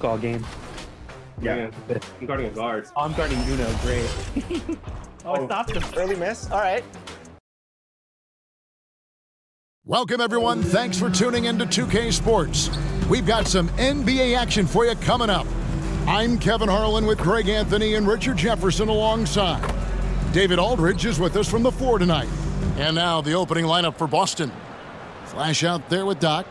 basketball game. Yeah. I'm guarding a guard. Oh, I'm guarding Uno. Great. I stopped him. Early miss. All right. Welcome, everyone. Thanks for tuning in to 2K Sports. We've got some NBA action for you coming up. I'm Kevin Harlan with Greg Anthony and Richard Jefferson alongside. David Aldridge is with us from the 4 tonight. And now the opening lineup for Boston. Flash out there with Doc.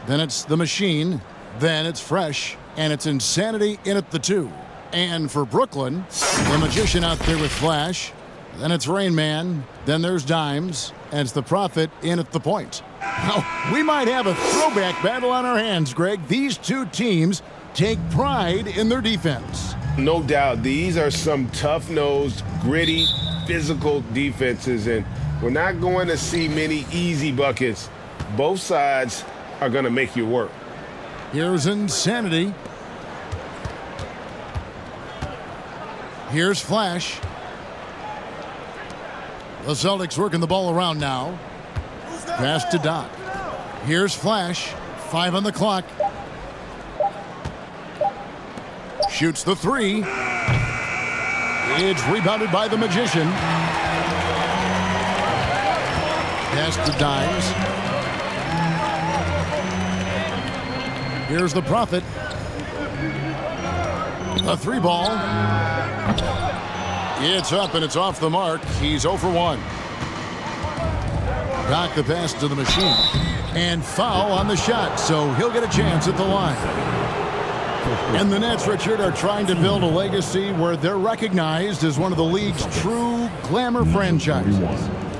Then it's the Machine. Then it's Fresh. And it's Insanity in at the 2. And for Brooklyn, the Magician out there with Flash. Then it's Rain Man. Then there's Dimes. And it's the Prophet in at the point. Now, we might have a throwback battle on our hands, Greg. These two teams take pride in their defense. No doubt, these are some tough-nosed, gritty, physical defenses, and we're not going to see many easy buckets. Both sides are going to make you work. Here's Insanity. Here's Flash. The Celtics working the ball around now. Pass to Doc. Here's Flash. 5 on the clock. Shoots the 3. It's rebounded by the Magician. Pass to Dimes. Here's the Prophet. A 3 ball. It's up and it's off the mark. He's 0 for 1. Doc the pass to the Machine. And foul on the shot, so he'll get a chance at the line. And the Nets, Richard, are trying to build a legacy where they're recognized as one of the league's true glamour franchises.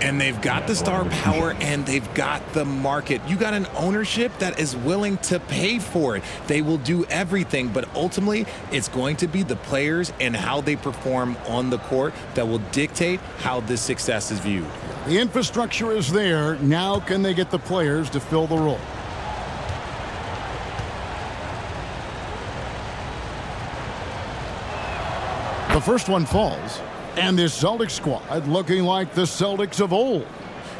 And they've got the star power and they've got the market. You got an ownership that is willing to pay for it. They will do everything, but ultimately it's going to be the players and how they perform on the court that will dictate how this success is viewed. The infrastructure is there. Now can they get the players to fill the role? The first one falls. And this Celtics squad looking like the Celtics of old.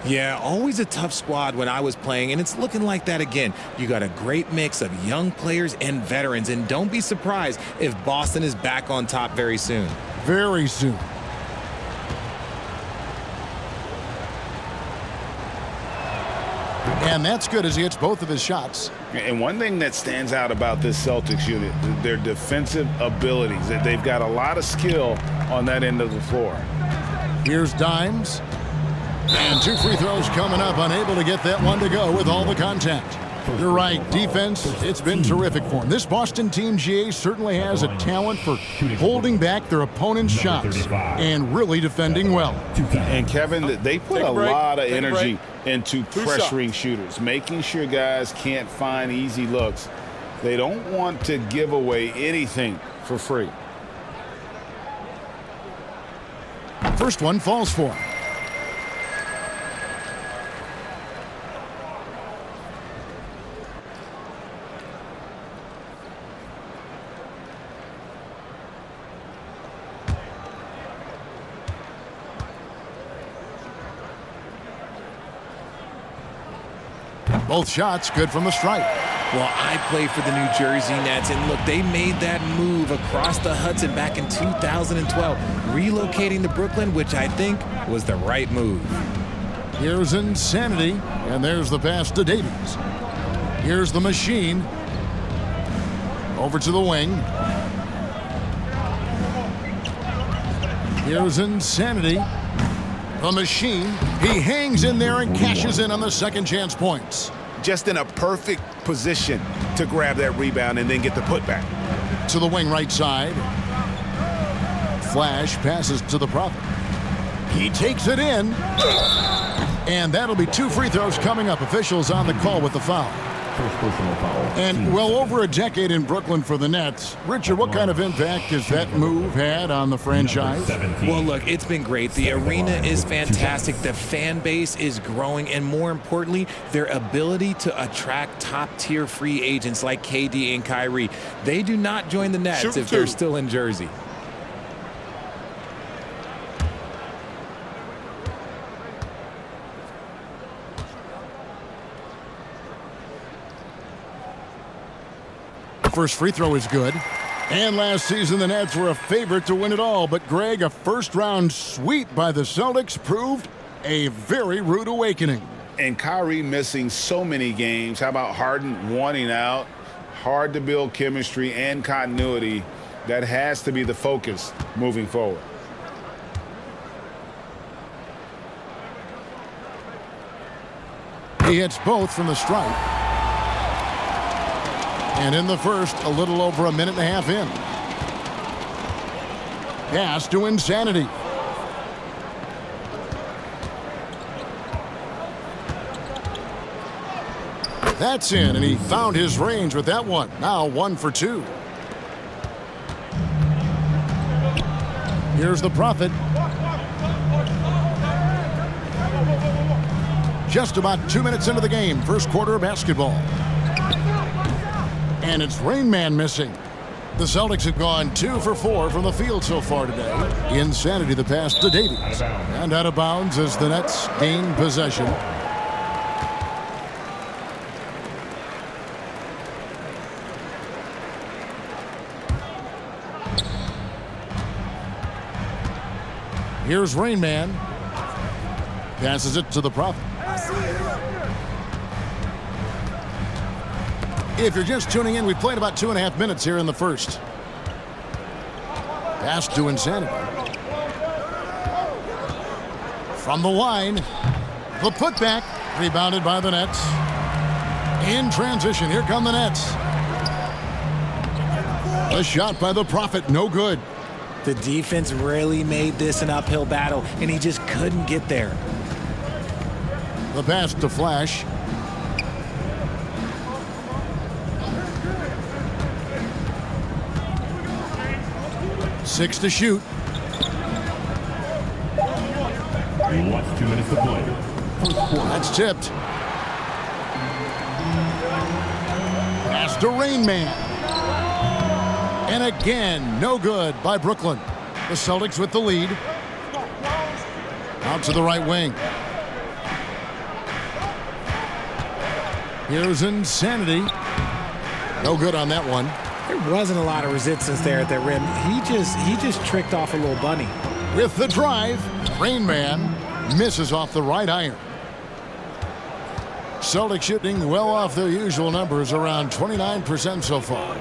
Yeah, always a tough squad when I was playing, and it's looking like that again. You got a great mix of young players and veterans, and don't be surprised if Boston is back on top very soon. Very soon. And that's good as he hits both of his shots. And one thing that stands out about this Celtics unit, their defensive abilities. That they've got a lot of skill on that end of the floor. Here's Dimes. And 2 free throws coming up, unable to get that one to go with all the contact. You're right, defense, it's been terrific for him. This Boston team, GA, certainly has a talent for holding back their opponent's shots and really defending well. And Kevin, they put a lot of energy into pressuring shooters, making sure guys can't find easy looks. They don't want to give away anything for free. First one falls for him. Both shots good from the stripe. Well, I play for the New Jersey Nets, and look, they made that move across the Hudson back in 2012, relocating to Brooklyn, which I think was the right move. Here's Insanity, and there's the pass to Davies. Here's the Machine. Over to the wing. Here's Insanity. The Machine. He hangs in there and cashes in on the second chance points. Just in a perfect position to grab that rebound and then get the putback. To the wing right side. Flash passes to the Prophet. He takes it in. And that'll be 2 free throws coming up. Officials on the call with the foul. First personal foul. And well over a decade in Brooklyn for the Nets. Richard, what kind of impact has that move had on the franchise? Well, look, it's been great. The arena is fantastic. The fan base is growing. And more importantly, their ability to attract top-tier free agents like KD and Kyrie. They do not join the Nets if they're still in Jersey. first free throw is good. And last season, the Nets were a favorite to win it all. But, Greg, a first-round sweep by the Celtics proved a very rude awakening. And Kyrie missing so many games. How about Harden wanting out? Hard to build chemistry and continuity. That has to be the focus moving forward. He hits both from the stripe. And in the first, a little over a minute and a half in. Pass to Insanity. That's in, and he found his range with that one. Now 1 for 2. Here's the Prophet. Just about 2 minutes into the game, first quarter of basketball. And it's Rain Man missing. The Celtics have gone 2 for 4 from the field so far today. Insanity the pass to Davies. And out of bounds as the Nets gain possession. Here's Rain Man. Passes it to the Prophet. If you're just tuning in, we played about 2.5 minutes here in the first. Pass to Insanity. From the line, the putback, rebounded by the Nets. In transition, here come the Nets. A shot by the Prophet, no good. The defense really made this an uphill battle, and he just couldn't get there. The pass to Flash. Six to shoot. Last 2 minutes to play. That's tipped. Pass to Rain Man. And again, no good by Brooklyn. The Celtics with the lead. Out to the right wing. Here's Insanity. No good on that one. There wasn't a lot of resistance there at the rim. He just tricked off a little bunny. With the drive, Rain Man misses off the right iron. Celtics shooting well off their usual numbers, around 29% so far.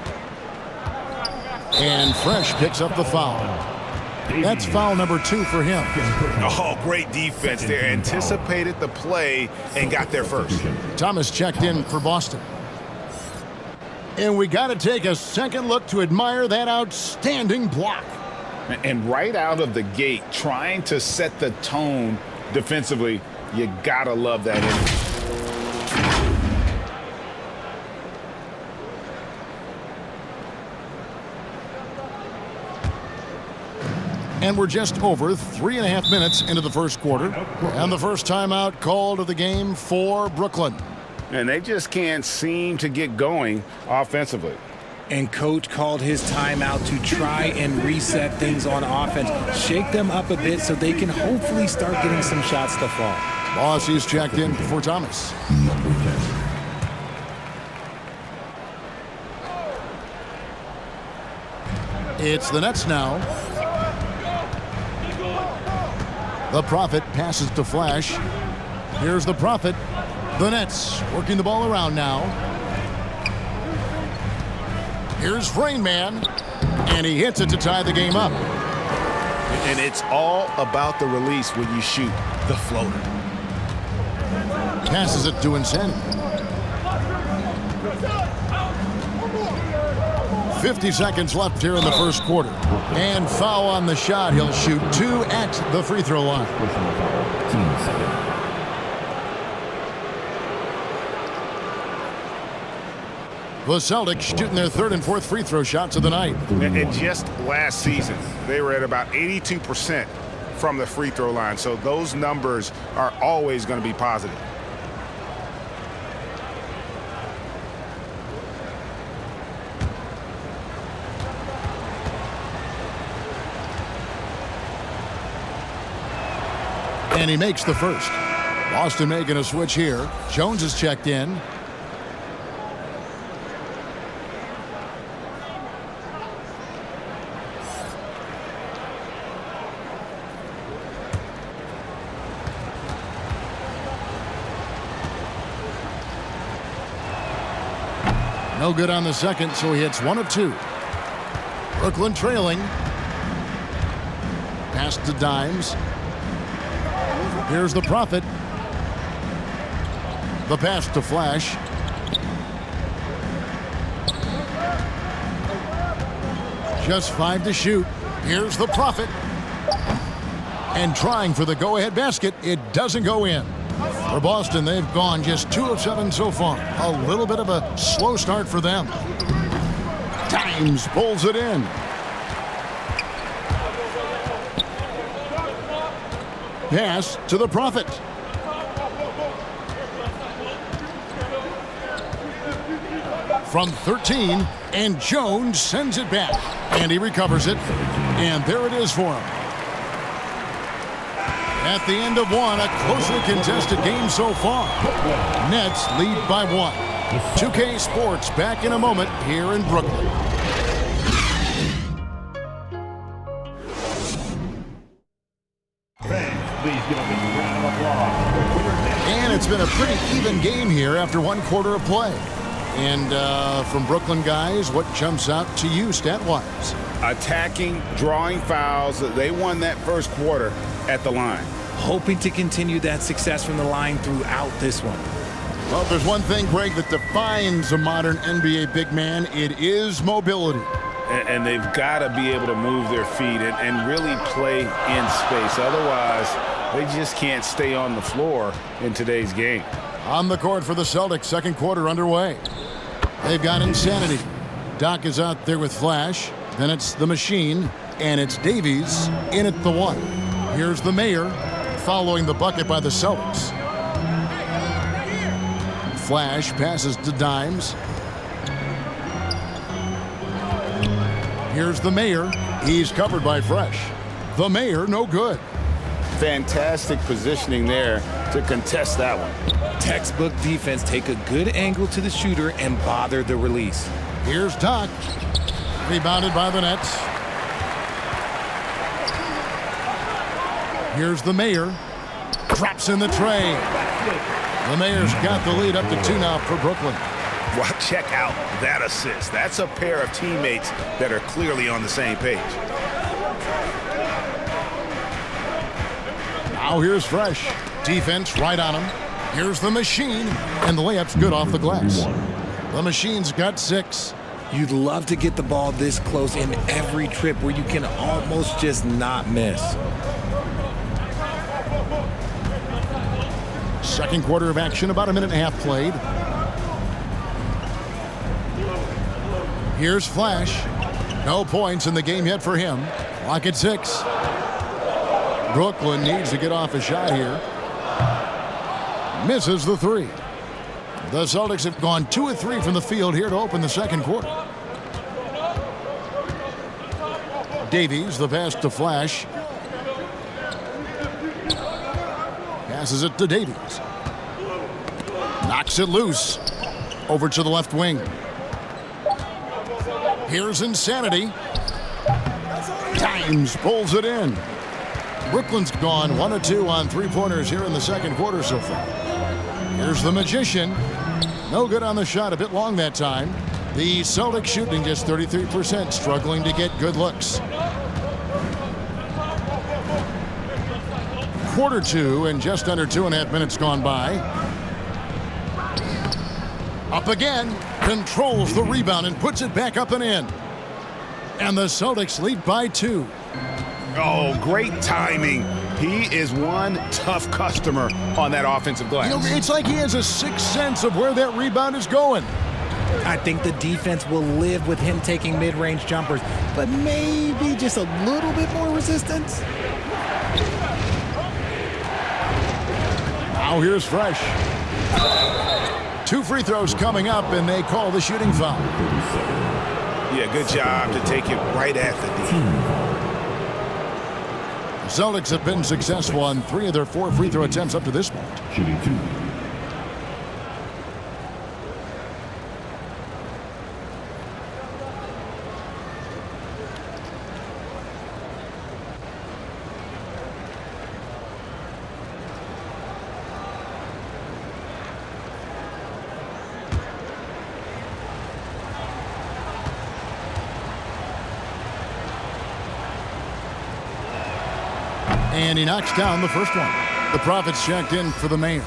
And Fresh picks up the foul. That's foul number 2 for him. Oh, great defense there. Anticipated the play and got there first. Thomas checked in for Boston. And we got to take a second look to admire that outstanding block. And right out of the gate, trying to set the tone defensively, you got to love that energy. And we're just over 3.5 minutes into the first quarter. And the first timeout called of the game for Brooklyn. And they just can't seem to get going offensively. And coach called his timeout to try and reset things on offense. Shake them up a bit so they can hopefully start getting some shots to fall. Bossie's checked in for Thomas. It's the Nets now. The Prophet passes to Flash. Here's the Prophet. The Nets working the ball around now. Here's Rain Man. And he hits it to tie the game up. And it's all about the release when you shoot the floater. Passes it to Insanity. 50 seconds left here in the first quarter. And foul on the shot. He'll shoot 2 at the free throw line. The Celtics shooting their 3rd and 4th free throw shots of the night. And just last season, they were at about 82% from the free throw line. So those numbers are always going to be positive. And he makes the first. Boston making a switch here. Jones is checked in. No good on the second, so he hits 1 of 2. Brooklyn trailing. Pass to Dimes. Here's the Prophet. The pass to Flash. Just 5 to shoot. Here's the Prophet. And trying for the go-ahead basket. It doesn't go in. For Boston, they've gone just 2 of 7 so far. A little bit of a slow start for them. Dimes pulls it in. Pass to the Prophet. From 13, and Jones sends it back. And he recovers it. And there it is for him. At the end of 1, a closely contested game so far. Nets lead by 1. 2K Sports back in a moment here in Brooklyn. And it's been a pretty even game here after 1 quarter of play. And from Brooklyn guys, what jumps out to you stat-wise? Attacking, drawing fouls. They won that first quarter at the line. Hoping to continue that success from the line throughout this one. Well, if there's one thing, Greg, that defines a modern NBA big man, it is mobility. And they've got to be able to move their feet and really play in space. Otherwise, they just can't stay on the floor in today's game. On the court for the Celtics, second quarter underway. They've got insanity. Doc is out there with Flash. Then it's the Machine, and it's Davies in at the 1. Here's the Mayor following the bucket by the Celtics. Flash passes to Dimes. Here's the Mayor. He's covered by Fresh. The Mayor, no good. Fantastic positioning there to contest that one. Textbook defense. Take a good angle to the shooter and bother the release. Here's Doc. Rebounded by the Nets. Here's the Mayor. Drops in the tray. The Mayor's got the lead up to 2 now for Brooklyn. Well, check out that assist. That's a pair of teammates that are clearly on the same page. Now here's Fresh. Defense right on him. Here's the Machine. And the layup's good off the glass. The Machine's got 6. You'd love to get the ball this close in every trip where you can almost just not miss. Second quarter of action, about a minute and a half played. Here's Flash. No points in the game yet for him. Clock at 6. Brooklyn needs to get off a shot here. Misses the 3. The Celtics have gone 2 of 3 from the field here to open the second quarter. Davies, the pass to Flash. Passes it to Davies. Knocks it loose. Over to the left wing. Here's Insanity. Dimes pulls it in. Brooklyn's gone 1 of 2 on 3-pointers here in the second quarter so far. Here's the Magician. No good on the shot, a bit long that time. The Celtics shooting just 33%, struggling to get good looks. Quarter 2 and just under 2.5 minutes gone by. Up again, controls the rebound and puts it back up and in. And the Celtics lead by 2. Oh, great timing. He is one tough customer on that offensive glass. You know, it's like he has a sixth sense of where that rebound is going. I think the defense will live with him taking mid-range jumpers, but maybe just a little bit more resistance. Now here's Fresh. 2 free throws coming up, and they call the shooting foul. Yeah, good job to take it right at the D. The Celtics have been successful on 3 of their 4 free throw attempts up to this point. Shooting 2. And he knocks down the first one. The Profits checked in for the Mayor.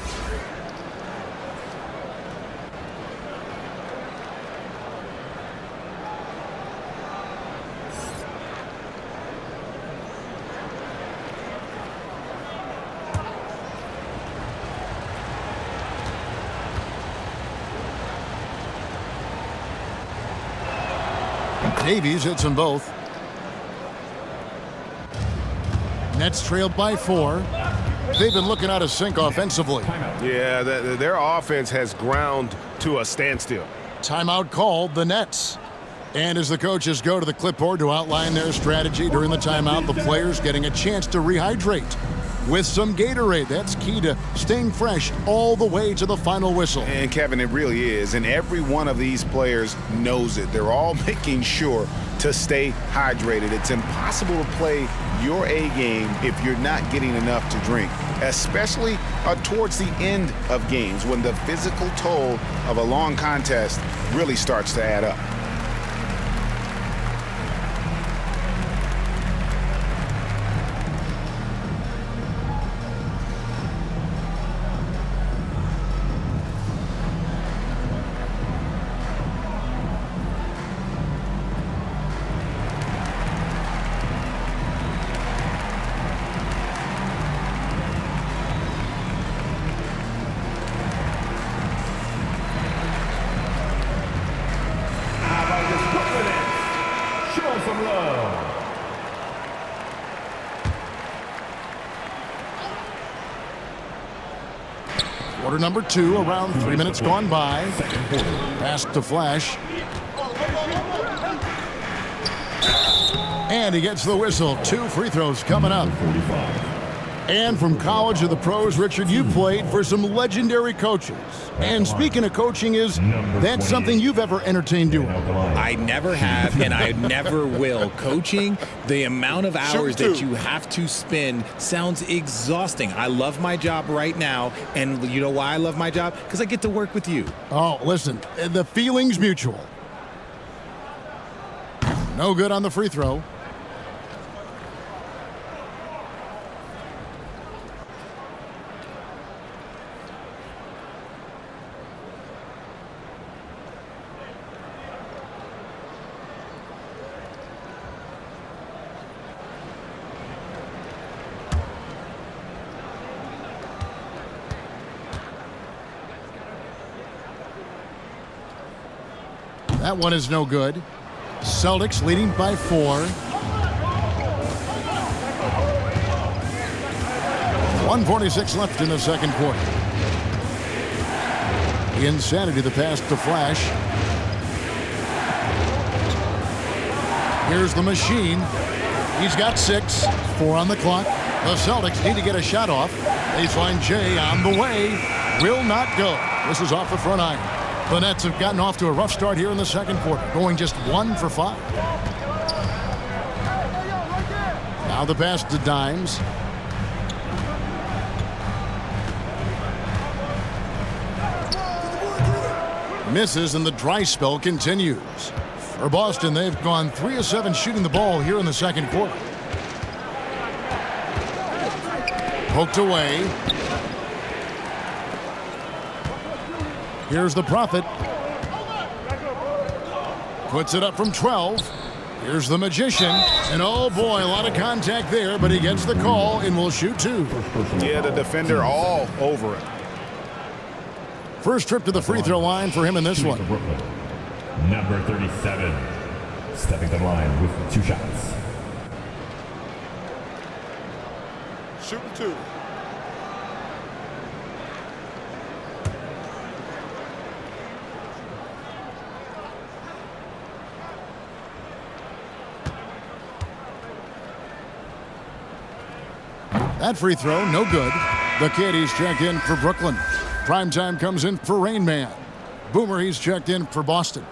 Davies hits them both. Nets trailed by 4. They've been looking out of sync offensively. Yeah, their offense has ground to a standstill. Timeout called, the Nets. And as the coaches go to the clipboard to outline their strategy during the timeout, the players getting a chance to rehydrate with some Gatorade. That's key to staying fresh all the way to the final whistle. And Kevin, it really is. And every one of these players knows it. They're all making sure to stay hydrated. It's impossible to play your A game if you're not getting enough to drink, especially towards the end of games when the physical toll of a long contest really starts to add up. Quarter number 2, around 3 minutes gone by. Pass to Flash. And he gets the whistle. 2 free throws coming up. And from college to the pros, Richard, you played for some legendary coaches. And speaking of coaching, is that something you've ever entertained doing? I never have, and I never will. Coaching, the amount of hours that you have to spend sounds exhausting. I love my job right now, and you know why I love my job? Because I get to work with you. Oh, listen, the feeling's mutual. No good on the free throw. That one is no good. Celtics leading by 4. 1:46 left in the second quarter. The insanity, the pass to Flash. Here's the machine. He's got 6. 4 on the clock. The Celtics need to get a shot off. Baseline J on the way. Will not go. This is off the front iron. The Nets have gotten off to a rough start here in the second quarter, going just 1 for 5. Now the pass to Dimes. Misses, and the dry spell continues. For Boston, they've gone 3 of 7 shooting the ball here in the second quarter. Poked away. Here's the Prophet. Puts it up from 12. Here's the Magician. And oh boy, a lot of contact there, but he gets the call and will shoot 2. Yeah, the defender all over it. First trip to the free throw line for him in this one. Number 37, stepping to the line with 2 shots. Shooting 2. That free throw, no good. The Caddies check in for Brooklyn. Primetime comes in for Rain Man. Boomer, he's checked in for Boston.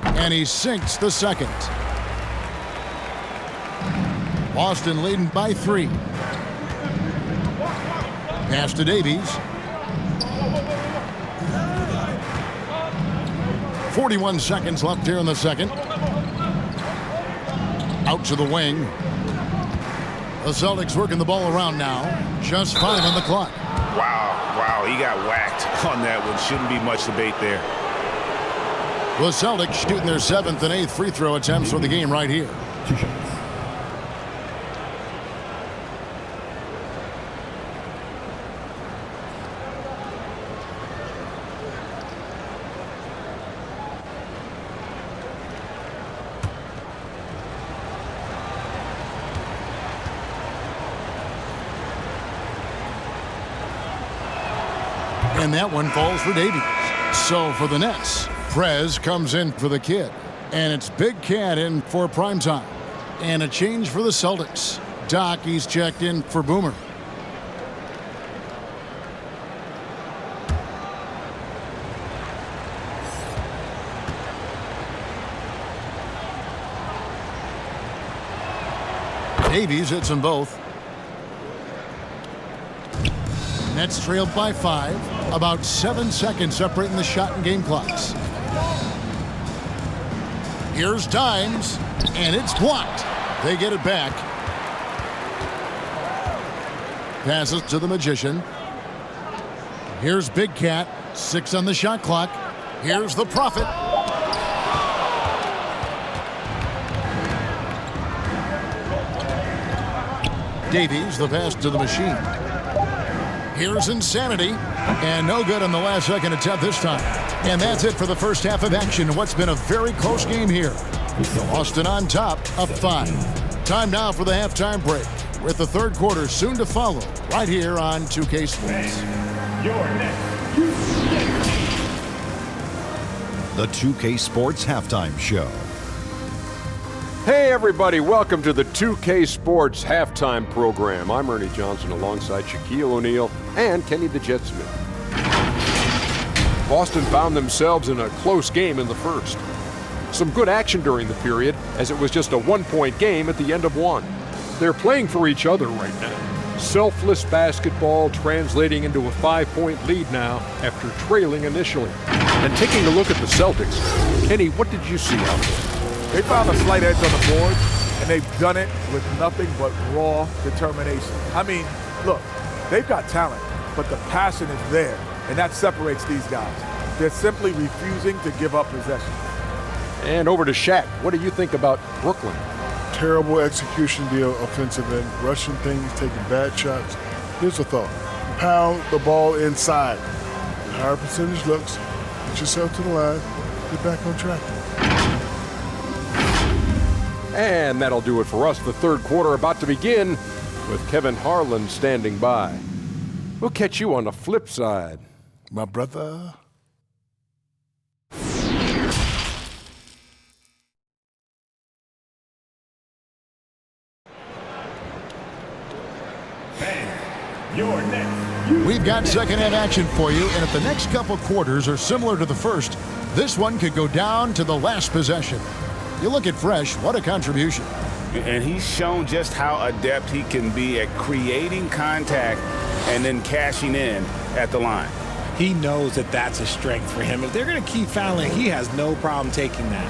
And he sinks the second. Boston leading by 3. Pass to Davies. 41 seconds left here in the second. Out to the wing. The Celtics working the ball around now. Just 5 on the clock. Wow, he got whacked on that one. Shouldn't be much debate there. The Celtics shooting their 7th and 8th free throw attempts for the game right here. 2 shots. And that one falls for Davies. So for the Nets, Prez comes in for the kid. And it's Big Cat in for primetime. And a change for the Celtics. Doc, he's checked in for Boomer. Davies hits them both. Nets trailed by 5. About 7 seconds separating the shot and game clocks. Here's Dimes, and it's blocked. They get it back. Passes to the Magician. Here's Big Cat. 6 on the shot clock. Here's the Prophet. Davies, the pass to the Machine. Here's Insanity, and no good on the last second attempt this time. And that's it for the first half of action in what's been a very close game here. Boston on top, up 5. Time now for the halftime break, with the third quarter soon to follow, right here on 2K Sports. The 2K Sports Halftime Show. Hey everybody, welcome to the 2K Sports Halftime Program. I'm Ernie Johnson alongside Shaquille O'Neal and Kenny the Jet Smith. Boston found themselves in a close game in the first. Some good action during the period, as it was just a 1-point game at the end of one. They're playing for each other right now. Selfless basketball translating into a 5-point lead now after trailing initially. And taking a look at the Celtics, Kenny, what did you see out there? They found a slight edge on the board, and they've done it with nothing but raw determination. I mean, look, they've got talent, but the passion is there, and that separates these guys. They're simply refusing to give up possession. And over to Shaq. What do you think about Brooklyn? Terrible execution deal, offensive end, rushing things, taking bad shots. Here's a thought. Pound the ball inside. The higher percentage looks, get yourself to the line, get back on track. And that'll do it for us. The third quarter about to begin with Kevin Harlan standing by. We'll catch you on the flip side. My brother. We've got second half action for you, and if the next couple quarters are similar to the first, this one could go down to the last possession. You look at Fresh, what a contribution. And he's shown just how adept he can be at creating contact and then cashing in at the line. He knows that that's a strength for him. If they're going to keep fouling, he has no problem taking that.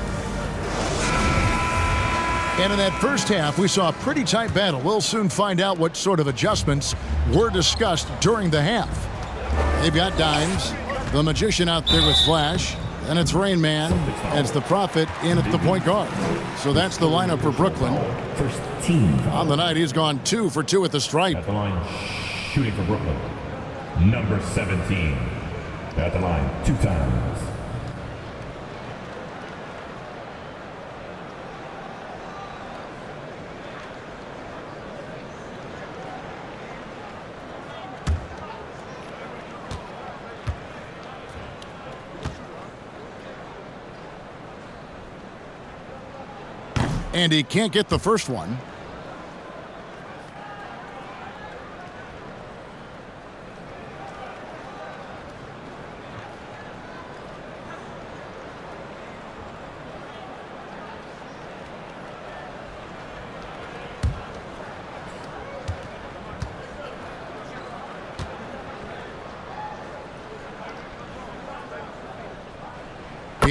And in that first half, we saw a pretty tight battle. We'll soon find out what sort of adjustments were discussed during the half. They've got Dimes, the Magician out there with Flash, and it's Rain Man, and it's the Prophet in at the point guard. So that's the lineup for Brooklyn. First team. On the night, he's gone 2 for 2 at the stripe. At the line, shooting for Brooklyn. Number 17. At the line, 2 times. And he can't get the first one.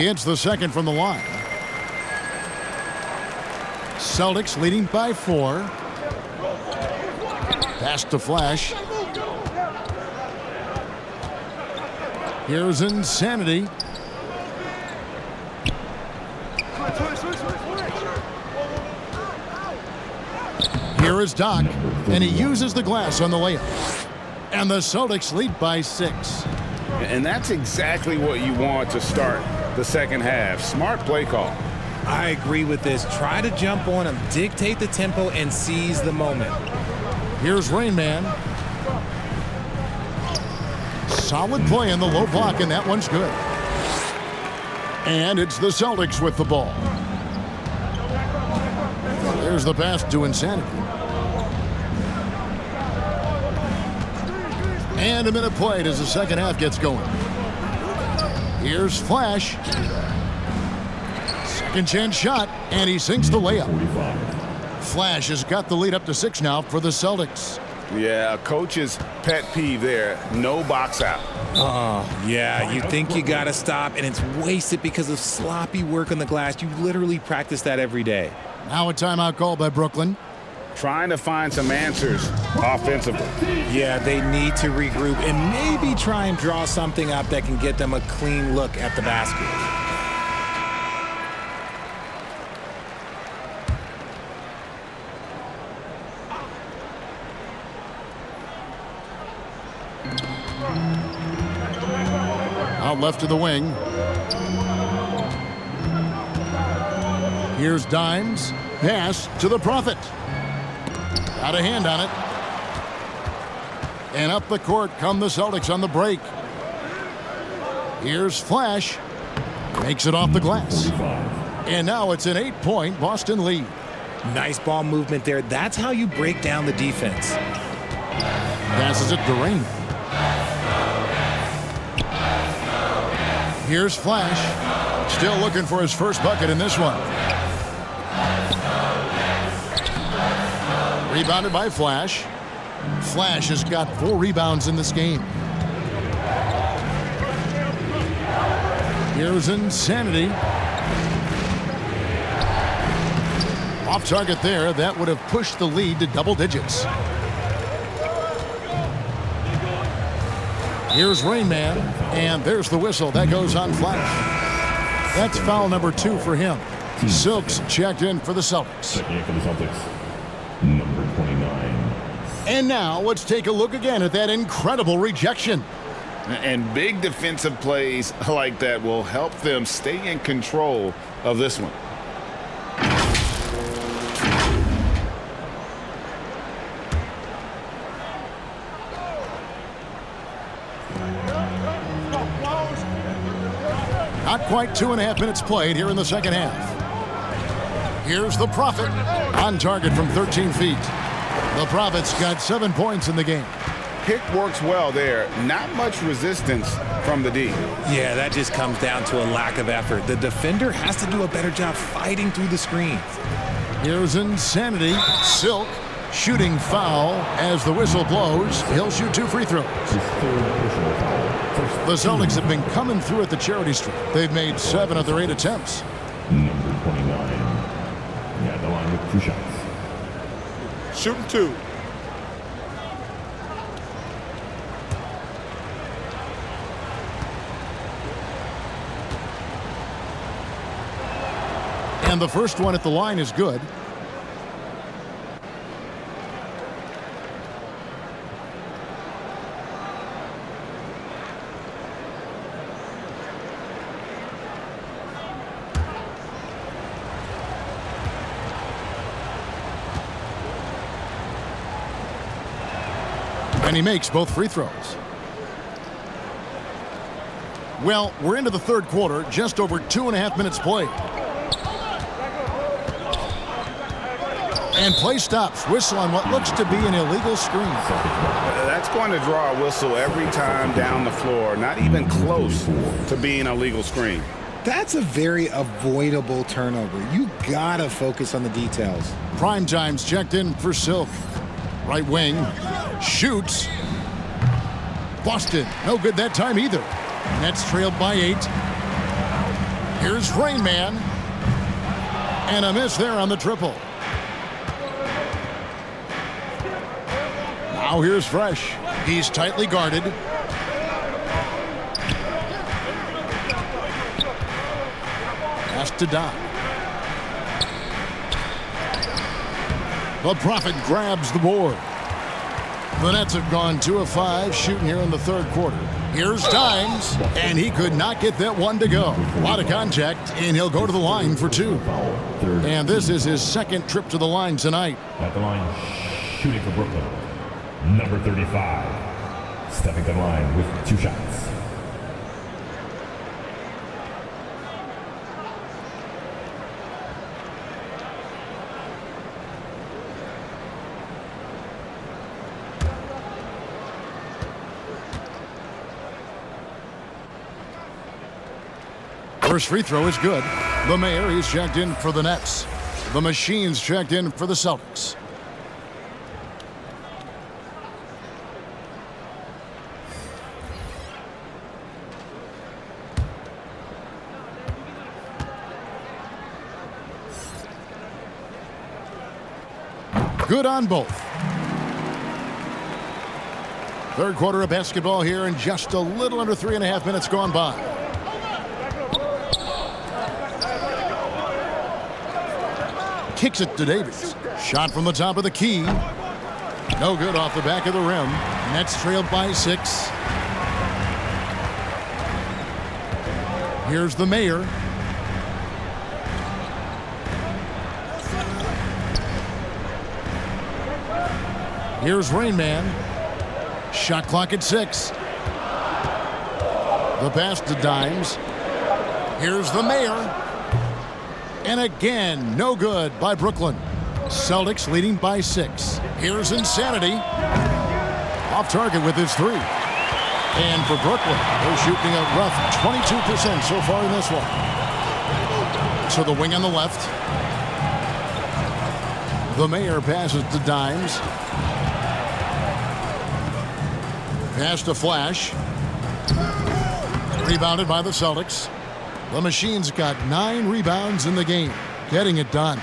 He hits the second from the line. Celtics leading by 4. Pass to Flash. Here's Insanity. Here is Doc, and he uses the glass on the layup. And the Celtics lead by 6. And that's exactly what you want to start the second half. Smart play call. I agree with this. Try to jump on him, dictate the tempo, and seize the moment. Here's Rain Man. Solid play in the low block, and that one's good. And it's the Celtics with the ball. There's the pass to Insanity. And a minute played as the second half gets going. Here's Flash. Second chance shot, and he sinks the layup. Flash has got the lead up to 6 now for the Celtics. Yeah, a coach's pet peeve there. No box out. Oh, yeah, you think you got to stop, and it's wasted because of sloppy work on the glass. You literally practice that every day. Now a timeout call by Brooklyn. Trying to find some answers offensively. Yeah, they need to regroup and maybe try and draw something up that can get them a clean look at the basket. Out left to the wing. Here's Dimes. Pass to the Prophet. Got a hand on it. And up the court come the Celtics on the break. Here's Flash. Makes it off the glass. And now it's an 8-point Boston lead. Nice ball movement there. That's how you break down the defense. Passes it to Rain. Here's Flash. Still looking for his first bucket in this one. Rebounded by Flash. Flash has got 4 rebounds in this game. Here's Insanity. Off target there. That would have pushed the lead to double digits. Here's Rain Man. And there's the whistle. That goes on Flash. That's foul number 2 for him. Silks checked in for the Celtics. Checking in for the Celtics, number 29. And now let's take a look again at that incredible rejection. And big defensive plays like that will help them stay in control of this one. Not quite 2.5 minutes played here in the second half. Here's the Prophet on target from 13 feet. The Prophet's got 7 points in the game. Pick works well there. Not much resistance from the D. Yeah, that just comes down to a lack of effort. The defender has to do a better job fighting through the screens. Here's Insanity. Silk shooting foul as the whistle blows. He'll shoot 2 free throws. The Celtics have been coming through at the charity stripe. They've made 7 of their 8 attempts. Number 29. Yeah, the line with 2 shots. Shooting 2. And the first one at the line is good. And he makes both free throws. Well, we're into the third quarter, just over 2.5 minutes played. And play stops. Whistle on what looks to be an illegal screen. That's going to draw a whistle every time down the floor. Not even close to being a legal screen. That's a very avoidable turnover. You gotta focus on the details. Prime time's checked in for Silk. Right wing. Shoots. Boston. No good that time either. Nets trailed by 8. Here's Rain Man. And a miss there on the triple. Now here's Fresh. He's tightly guarded. Pass to Doc. The Prophet grabs the board. The Nets have gone 2 of 5 shooting here in the third quarter. Here's Dimes, and he could not get that one to go. A lot of contact, and he'll go to the line for 2. And this is his second trip to the line tonight. At the line, shooting for Brooklyn, number 35. Stepping to the line with 2 shots. First free throw is good. The Mayor, he's checked in for the Nets. The Machine's checked in for the Celtics. Good on both. Third quarter of basketball here, and just a little under 3.5 minutes gone by. Kicks it to Davis. Shot from the top of the key. No good off the back of the rim. Nets trailed by 6. Here's the Mayor. Here's Rain Man. Shot clock at 6. The pass to Dimes. Here's the Mayor. And again, no good by Brooklyn. Celtics leading by 6. Here's Insanity. Off target with his 3. And for Brooklyn, they're shooting a rough 22% so far in this one. So the wing on the left. The Mayor passes to Dimes. Pass to Flash. Rebounded by the Celtics. The Machine's got 9 rebounds in the game, getting it done.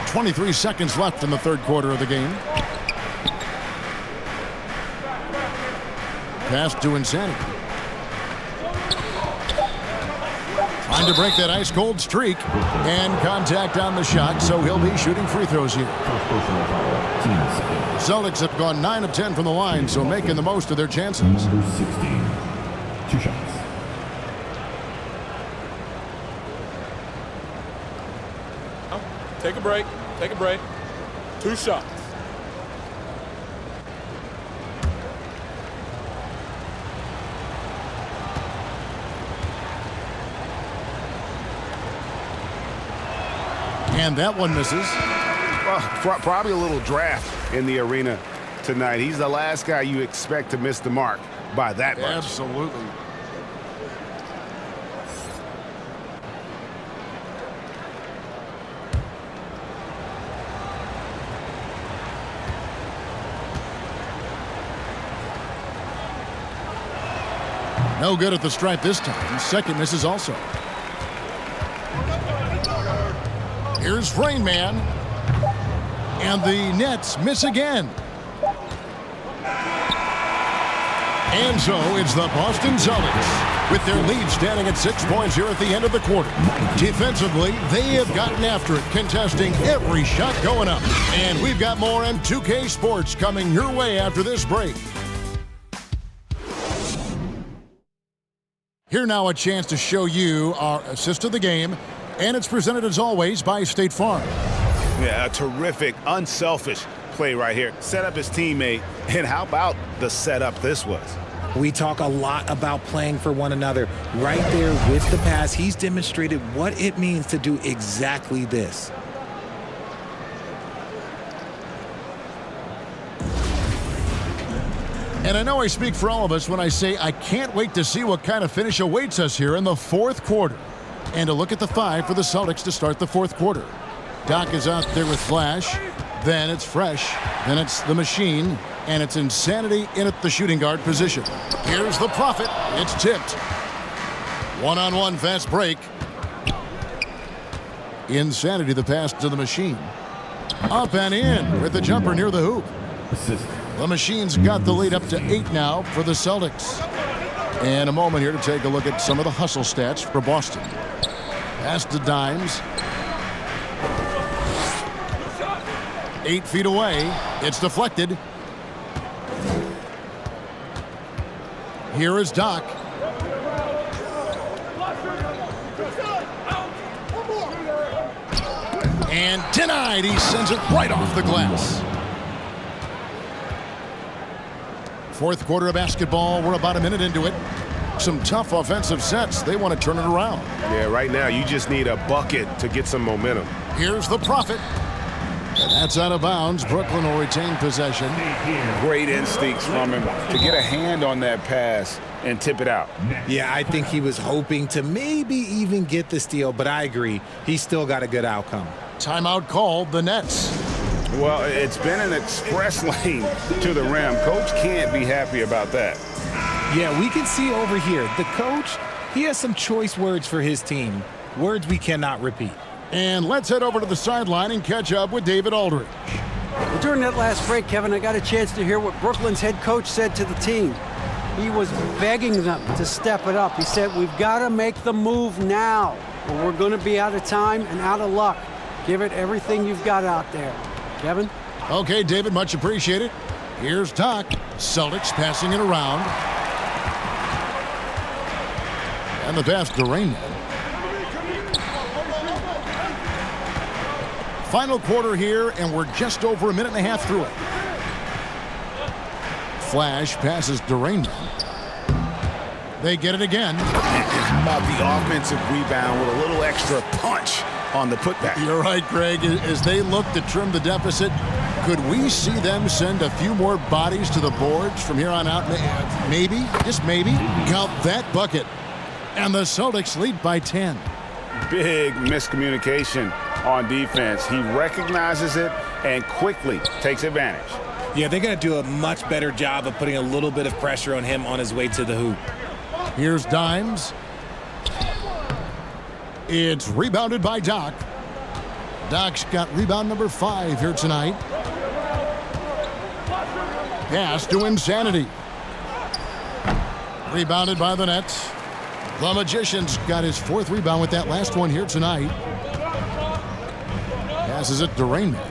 23 seconds left in the third quarter of the game. Pass to Insanity. Trying to break that ice-cold streak, and contact on the shot, so he'll be shooting free throws here. Celtics have gone 9 of 10 from the line, so making the most of their chances. Number 16. 2 shots. Take a break. Take a break. 2 shots. And that one misses. Well, probably a little draft in the arena tonight. He's the last guy you expect to miss the mark by that much. Absolutely. No good at the stripe this time. Second misses also. Here's Rain Man. And the Nets miss again. And so it's the Boston Celtics with their lead standing at 6 points here at the end of the quarter. Defensively, they have gotten after it, contesting every shot going up. And we've got more on 2K Sports coming your way after this break. Here now a chance to show you our assist of the game, and it's presented as always by State Farm. Yeah, a terrific, unselfish play right here. Set up his teammate, and how about the setup this was? We talk a lot about playing for one another. Right there with the pass, he's demonstrated what it means to do exactly this. And I know I speak for all of us when I say I can't wait to see what kind of finish awaits us here in the fourth quarter. And a look at the 5 for the Celtics to start the fourth quarter. Doc is out there with Flash. Then it's Fresh. Then it's the Machine. And it's Insanity in at the shooting guard position. Here's the Prophet. It's tipped. One-on-one fast break. Insanity the pass to the Machine. Up and in with the jumper near the hoop. The Machine's got the lead up to 8 now for the Celtics. And a moment here to take a look at some of the hustle stats for Boston. Pass to Dimes. 8 feet away. It's deflected. Here is Doc. And denied. He sends it right off the glass. Fourth quarter of basketball. We're about a minute into it. Some tough offensive sets. They want to turn it around. Yeah, right now you just need a bucket to get some momentum. Here's the Prophet. And that's out of bounds. Brooklyn will retain possession. Great instincts from him to get a hand on that pass and tip it out. Yeah, I think he was hoping to maybe even get the steal, but I agree. He still got a good outcome. Timeout called, the Nets. Well, it's been an express lane to the rim. Coach can't be happy about that. Yeah, we can see over here, the coach, he has some choice words for his team. Words we cannot repeat. And let's head over to the sideline and catch up with David Aldridge. Well, during that last break, Kevin, I got a chance to hear what Brooklyn's head coach said to the team. He was begging them to step it up. He said, we've got to make the move now, or we're going to be out of time and out of luck. Give it everything you've got out there. Kevin? Okay, David, much appreciated. Here's Doc. Celtics passing it around. And the pass to Rainman. Final quarter here, and we're just over a minute and a half through it. Flash passes to Rainman. They get it again. About the offensive rebound with a little extra punch on the putback. You're right, Greg. As they look to trim the deficit, could we see them send a few more bodies to the boards from here on out? Maybe, just maybe. Count that bucket. And the Celtics lead by 10. Big miscommunication on defense. He recognizes it and quickly takes advantage. Yeah, they're going to do a much better job of putting a little bit of pressure on him on his way to the hoop. Here's Dimes. It's rebounded by Doc. Doc's got rebound number 5 here tonight. Pass to Insanity. Rebounded by the Nets. The Magician's got his 4th rebound with that last one here tonight. Passes it to Rainman.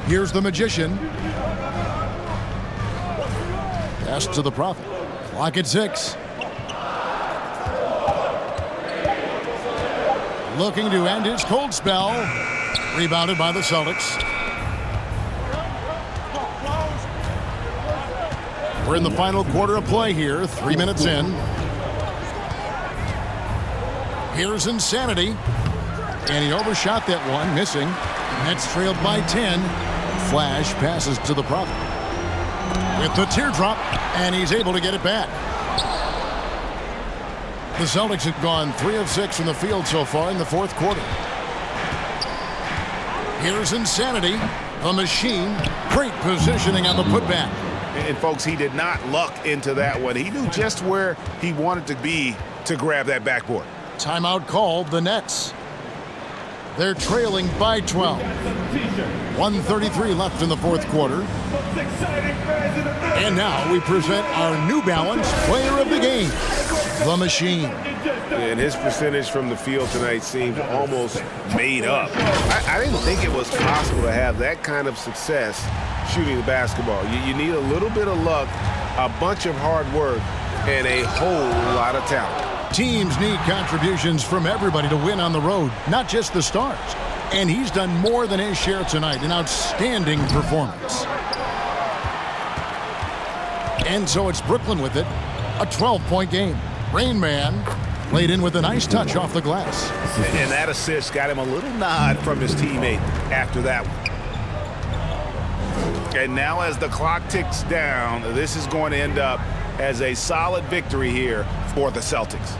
Here's the Magician. Pass to the Prophet. Clock at 6. Looking to end his cold spell. Rebounded by the Celtics. We're in the final quarter of play here. 3 minutes in. Here's Insanity. And he overshot that one, missing. Nets trailed by 10. Flash passes to the Prophet. With the teardrop, and he's able to get it back. The Celtics have gone 3 of 6 from the field so far in the 4th quarter. Here's Insanity. The Machine. Great positioning on the putback. And folks, he did not luck into that one. He knew just where he wanted to be to grab that backboard. Timeout called, the Nets. They're trailing by 12. 1:33 left in the 4th quarter. And now we present our New Balance Player of the Game, the Machine. And his percentage from the field tonight seemed almost made up. I didn't think it was possible to have that kind of success shooting the basketball. You need a little bit of luck, a bunch of hard work, and a whole lot of talent. Teams need contributions from everybody to win on the road, not just the stars. And he's done more than his share tonight, an outstanding performance. And so it's Brooklyn with it, a 12-point game. Rainman played in with a nice touch off the glass. And that assist got him a little nod from his teammate after that one. And now as the clock ticks down, this is going to end up as a solid victory here for the Celtics.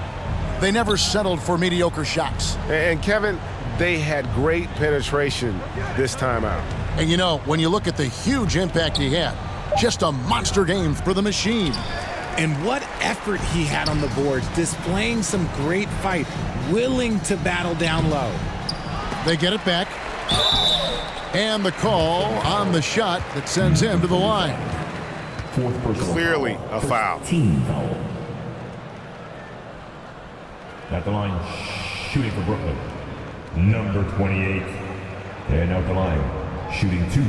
They never settled for mediocre shots. And Kevin, they had great penetration this time out. And you know, when you look at the huge impact he had, just a monster game for the machine. And what effort he had on the boards, displaying some great fight, willing to battle down low. They get it back. And the call on the shot that sends him to the line. Clearly a foul. Team foul. At the line, shooting for Brooklyn, number 28. And out the line, shooting 2.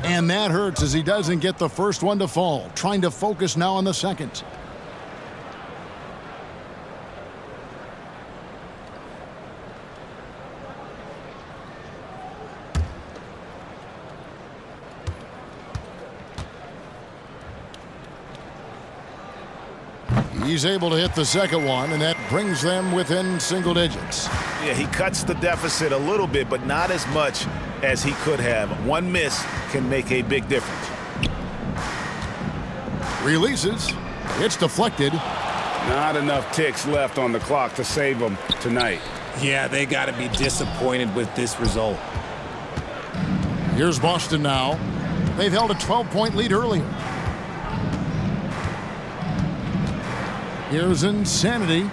And that hurts as he doesn't get the first one to fall. Trying to focus now on the second. He's able to hit the second one, and that brings them within single digits. Yeah, he cuts the deficit a little bit, but not as much as he could have. One miss can make a big difference. Releases. It's deflected. Not enough ticks left on the clock to save them tonight. Yeah, they got to be disappointed with this result. Here's Boston now. They've held a 12-point lead earlier. Here's Insanity.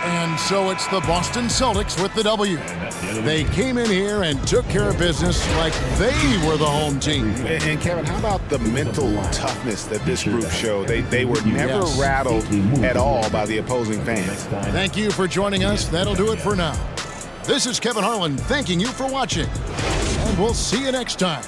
And so it's the Boston Celtics with the W. They came in here and took care of business like they were the home team. And Kevin, how about the mental toughness that this group showed? They were never rattled at all by the opposing fans. Thank you for joining us. That'll do it for now. This is Kevin Harlan thanking you for watching. And we'll see you next time.